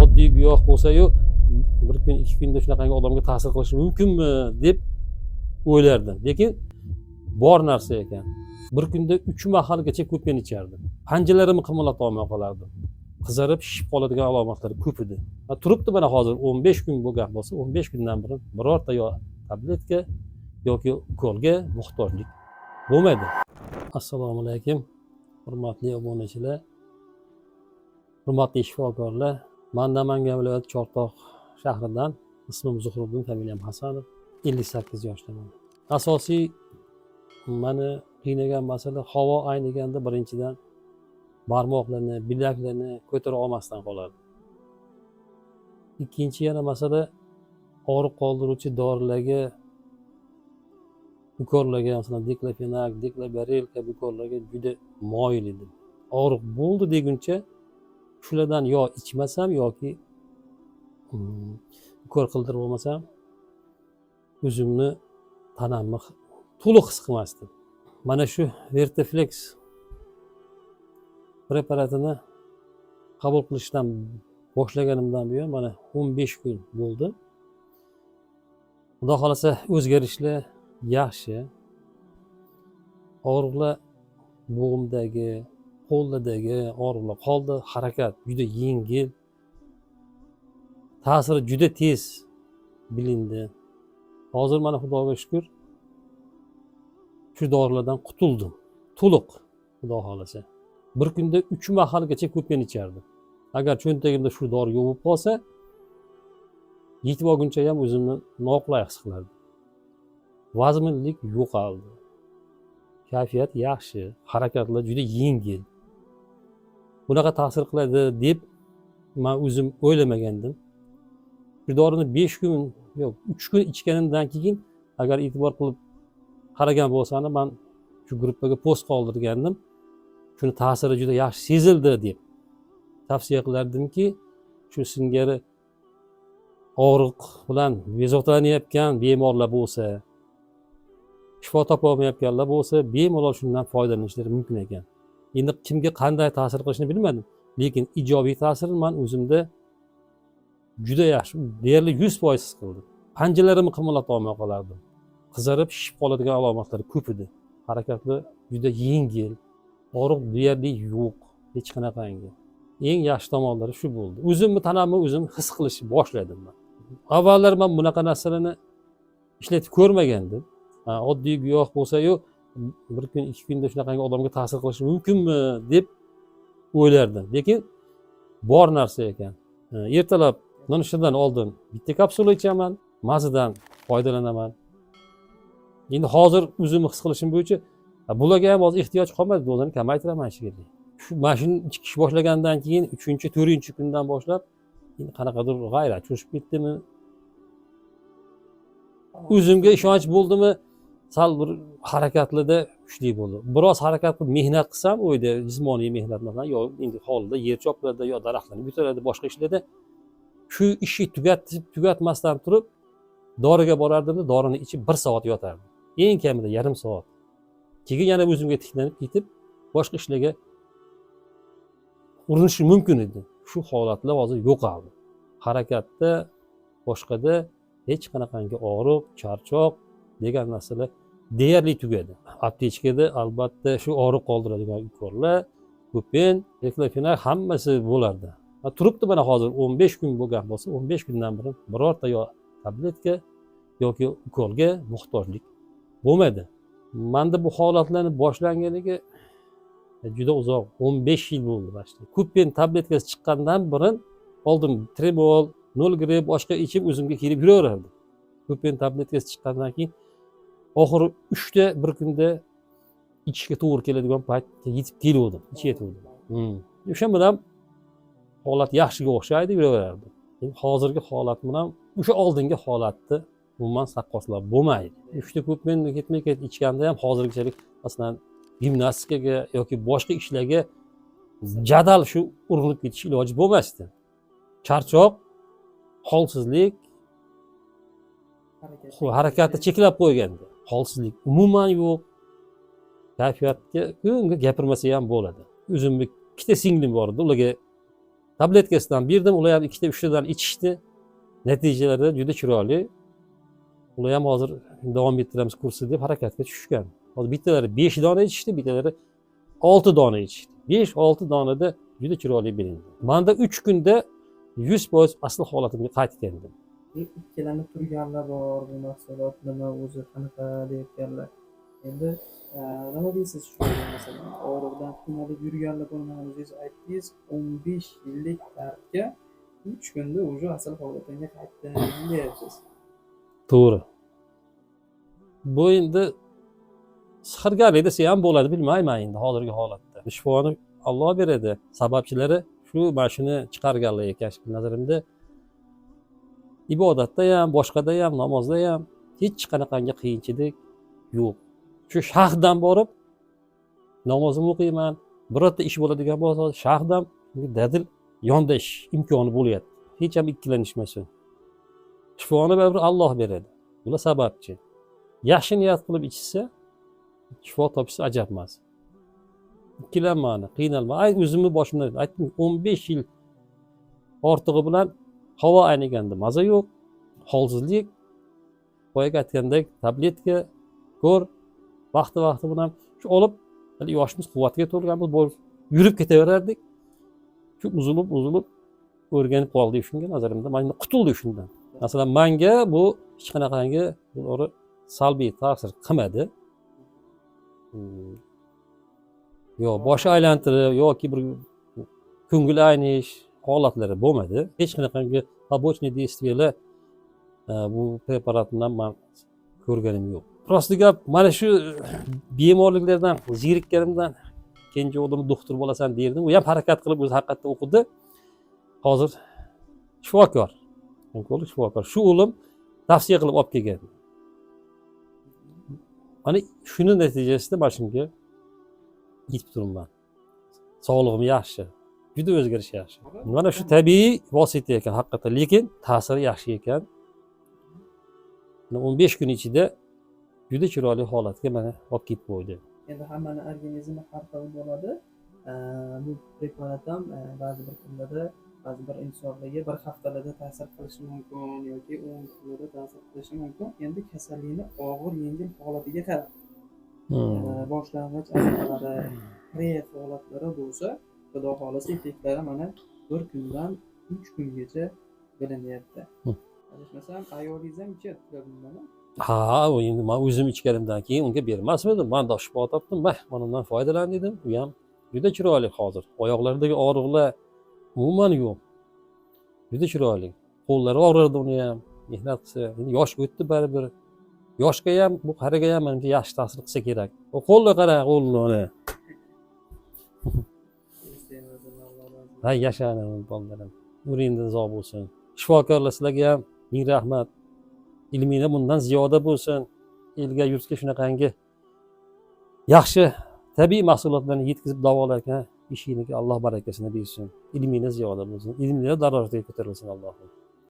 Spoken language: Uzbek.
oddiy guvoh bo'lsa-yu, bir kun, ikki kunda shunaqangi odamga ta'sir qilishi mumkinmi deb o'ylardim. Lekin bor narsa ekan. Bir kunda 3 mahalgacha ko'pin ichardim. Panjalarimni qimirlata olmay qolardim. Qizarib, shishib qoladigan alomatlari ko'p edi. Turibdi mana hozir 15 kun bo'lgan bo'lsa, 15 kundan beri birorta yo tabletka yoki ukolga muhtojlik bo'lmaydi. Assalomu alaykum, hurmatli obunachilar, hurmatli shifokorlar. Men Namangan viloyati Chortoq shahridan, ismim Zuhriddin, familiyam Hasanov, 58 yoshdaman. Asosiy meni qiynagan masala havo ayniganda birinchidan barmoqlarni, bilaklarni ko'tara olmasdan qolardi. Ikkinchi yana masala og'riq qoldiruvchi dorilarga, ukollarga, masalan, diklofenak, diklaberil kabi ukollarga juda moyil edim. Og'riq bo'ldi deguncha shulardan yo ichmasam yoki ukol qildirib olmasam o'zimni tanamni to'liq his qilmasdim. Mana shu Vertiflex preparatini qabul qilishdan boshlaganimdan buyon mana 15 kun bo'ldi. Xudo xolasa o'zgarishlar yaxshi. Og'riqlar bo'g'imdagi, qo'llardagi og'riqlar qoldi, harakat juda yengil. Ta'siri juda tez bilindi. Hozir mana Xudoga shukr shu dorilardan qutuldim. To'liq, Xudo xolasa. Bir kunda 3 mahalgacha ko'pin ichardim. Agar cho'ntagimda shu dori yo'q bo'lib qolsa, yetib olguncha ham o'zimni noqulay his qilardim. Vazminlik yo'qoldi. Kayfiyat yaxshi, harakatlar juda yengil. Bunaqa ta'sir qiladi deb men o'zim o'ylamagandim. Shu dorini 5 kun, yo'q, 3 kun ichganimdan keyin agar e'tibor qilib qaragan bo'lsangiz, men shu gruppaga post qoldirgandim. Shuni ta'siri juda yaxshi sezildi deb tavsiya qilardimki, shu singari og'riq bilan bezovtalanayotgan bemorlar bo'lsa, shifo topa olmayotganlar bo'lsa, bemalol shundan foydalanishlari mumkin ekan. Endi kimga qanday ta'sir qilishini bilmadim, lekin ijobiy ta'sirini men o'zimda juda yaxshi, deyarli 100% his qildim. Panjalarimni qimirlata olmay qolardim. Qizarib, shishib qoladigan alomatlari ko'p edi. Harakatlar juda yengil. Og'riq deyarli yo'q, hech qanaqangi. Eng yaxshi tomonlari shu bo'ldi. O'zimni tanamni o'zim his qilishni boshladim men. Avvallar men bunaqa narsalarni ishlatib ko'rmagandim. Oddiy guvoh bo'lsa-yu, bir kun, ikki kunda shunaqangi odamga ta'sir qilishi mumkinmi deb o'ylardim. Lekin bor narsa ekan. Ertalab nonushtadan oldin bitta kapsula ichaman, mazidan foydalanaman. Endi hozir o'zimni his qilishim bo'yicha bularga ham hozir ehtiyoj qolmadi, dozani kamaytiraman shekilli. Shu mashina ichish boshlagandan keyin 3-4 kundan boshlab endi qanaqadir g'ayrat cho'shib ketdimi? O'zimga ishonch bo'ldimi? Sal bir harakatlarda kuchli bo'ldi. Biroz harakat qilib mehnat qilsam, o'yda jismoniy mehnat bilan yo endi hovlida yer choplarda yo daraxtlarni ko'taradi, boshqa ishlarda shu ishni tugatmasdan turib doriga borardim, dorini ichib 1 soat yotardim. Eng kamida yarim soat. Keyin yana o'zimga tiklanib ketib, boshqa ishlarga urinishim mumkin edi. Shu holatlar hozir yo'qoldi. Harakatda, boshqada hech qanaqangi og'riq, charchoq degan narsalar deyarli tugadi. Aptechkada albatta shu og'riq qoldiradigan ukollar, ko'pin, diklofenak hammasi bo'lardi. Turibdi mana hozir 15 kun bo'lgan bo'lsa, 15 kundan beri birorta yo tabletka yoki ukolga muhtojlik bo'lmaydi. Menda bu holatlarni boshlanganiga juda uzoq, 15 yil bo'ldi başta. Ko'pin tabletkasi chiqqandan burun oldin Tremol, 0 grip boshqa ichib o'zimga kelib yuraverardim. Ko'pin tabletkasi chiqqandan keyin oxiri 3 ta bir kunda ichishga to'g'ri keladigan paytga yetib keldim, ichyaptim. O'sha bilan holat yaxshiga o'xshaydi, yuraverardim. Hozirgi holat bilan o'sha oldingi holatni umuman taqqoslab bo'lmaydi. 3 ta ko'pin ketmay-ket ichganda ham hozirgichalik masalan gimnastikaga yoki boshqa ishlarga jadal shu urinib ketish iloji bo'lmasdi. Charchoq, holsizlik, harakatni cheklab qo'ygandi. Holsizlik umuman yo'q. Kayfiyatga kunga gapirmasa ham bo'ladi. O'zimni ikkita singlim bor edi, ularga tabletkasidan berdim, ular ham 2 3tadan ichishdi. Natijalari juda chiroyli. Ular ham hozir davom ettiramiz kursni deb harakatga tushishgan. Hozir bittalari 5 dona ichishdi, bittalari 6 dona ichishdi. 5-6 donada juda chiroyli bilindi. Manda 3 kunda 100% asl holatimga qaytgandim. Ikkilanib turganlar bor, bu mahsulot nima o'zi qanaqa deyotganlar. Endi nima deysiz shu masalan og'riqdan qiynalib yurganlar bo'lgan o'zingiz aytdingiz 15 yillik dardga 3 kunda уже asl holatimga qaytdim deyapsiz. To'g'ri. Bu endi sehrgarlik desa ham bo'ladi, bilmayman endi hozirgi holatda. Shifoni Alloh beradi. Sababchilari shu mana shuni chiqarganlar ekan nazarimda. Ibodatda ham, boshqada ham, namozda ham hech qanaqangi qiyinchilik yo'q. Shu shahdan borib namozimni o'qiyman, birorta ish bo'ladigan bo'lsa, shahdan dadil yondash imkoni bo'lyapti. Hech ham ikkilanishmasin. Shifoni baribir Alloh beradi. Bular sababchi. Yaxshi niyat qilib ichsa, shifo topsa ajab emas. Ikkilanmani, qiynalma. Ay o'zimni boshimdan aytdim, 15 yil ortig'i bilan havo ayniganda maza yo'q, holsizlik, boyaga aytgandek tabletka, ko'r, vaqti bilan shu olib, hali yoshimiz quvvatga to'lganmiz, yurib ketaverardik. Shu uzilib o'rganib qoldik shunga nazarimda. Mana qutuldik shundan. Masalan, menga bu hech qanaqangi to'g'ri salbiy ta'sir qilmadi. Yo bosh aylantirib yoki bir ko'ngil aynish holatlari bo'lmadi. Hech qanaqangi побочный действиялар bu preparat bilan men ko'rganim yo'q. Prosta gap, mana shu bemorliklardan zerikkanimdan kenja o'g'lim doktor bo'lasan derdim. U ham harakat qilib o'zi haqiqatda o'qidi. Hozir shifokor. Onkolog shifokor. Shu o'g'lim tavsiya qilib olib kelgan. Mana shuni natijasida mana shunga yetib turibman. Sog'lig'im yaxshi. Juda o'zgarish yaxshi. Mana shu tabiiy vosita ekan haqiqatan, lekin ta'siri yaxshi ekan. 15 kun ichida juda chiroyli holatga mana olib kelib qo'ydi. Endi hammani organizmi har xil bo'ladi. Bu preparat ham ba'zi bir kunlarda, ba'zi bir insonlarga bir haftalarda ta'sir qilishi mumkin yoki 10 kunlarda ta'sir qilishi mumkin. Endi kasallikni og'ir yengil holatiga qarab boshlang'ich azalari, kriyat holatlari bo'lsa, xudo xolasa effektlari mana 1 kundan 3 kungacha bilinyapti. Adashmasam ayolingiz ham ichyapti buni. Ha, endi men o'zim ichganimdan keyin unga bermasmidim. Men da shifo topdim, bundan foydalan dedim. U ham juda chiroyli hozir. Oyoqlaridagi og'riqlar umuman yo'q. Juda chiroyli. Qo'llari og'rirdi uni ham. Mehnat qilsa, endi yosh o'tdi baribir. Yoshga ham, bu qariga ham menimcha yaxshi ta'sir qilsa kerak. O qo'lni qara, qo'lni. Hay yashaning bolalarim. Umringiz uzoq bo'lsin. Shifokorlar sizlarga ham ming rahmat. Ilminglar bundan ziyoda bo'lsin. Elga yurtga shunaqangi yaxshi tabiiy mahsulotlarni yetkazib davolarga ishingizga Alloh barakasini bersin. Ilmingiz ziyoda bo'lsin. Ilmingiz darajasiga ko'tarilsin Alloh.